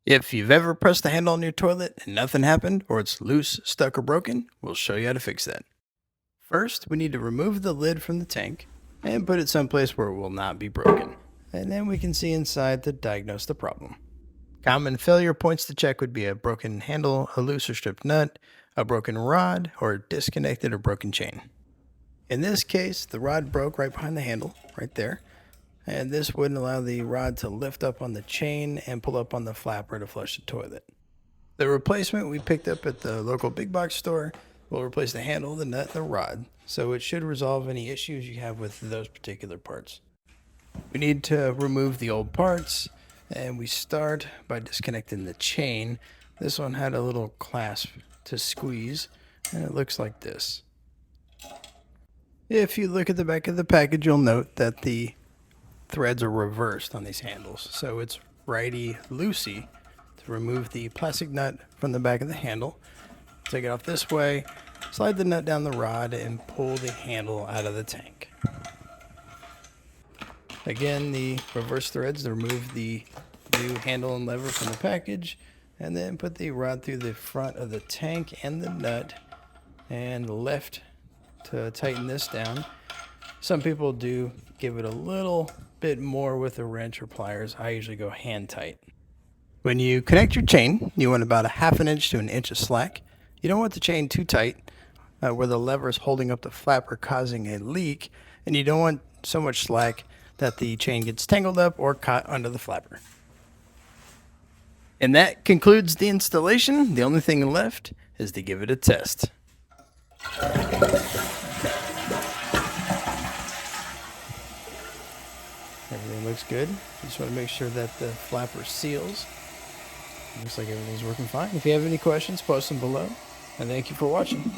If you've ever pressed the handle on your toilet and nothing happened, or it's loose, stuck, or broken, we'll show you how to fix that. First, we need to remove the lid from the tank and put it someplace where it will not be broken. And then we can see inside to diagnose the problem. Common failure points to check would be a broken handle, a loose or stripped nut, a broken rod, or a disconnected or broken chain. In this case, the rod broke right behind the handle, right there, and this wouldn't allow the rod to lift up on the chain and pull up on the flapper to flush the toilet. The replacement we picked up at the local big box store will replace the handle, the nut, and the rod, so it should resolve any issues you have with those particular parts. We need to remove the old parts, and we start by disconnecting the chain. This one had a little clasp to squeeze, and it looks like this. If you look at the back of the package, you'll note that the threads are reversed on these handles, so it's righty-loosey to remove the plastic nut from the back of the handle. Take it off this way, slide the nut down the rod, and pull the handle out of the tank. Again, the reverse threads to remove the new handle and lever from the package, and then put the rod through the front of the tank and the nut, and lift to tighten this down. Some people do give it a little bit more with a wrench or pliers. I usually go hand tight. When you connect your chain, you want about a half an inch to an inch of slack. You don't want the chain too tight where the lever is holding up the flapper causing a leak, and you don't want so much slack that the chain gets tangled up or caught under the flapper. And that concludes the installation. The only thing left is to give it a test. Everything looks good. Just want to make sure that the flapper seals. Looks like everything's working fine. If you have any questions, post them below. And thank you for watching.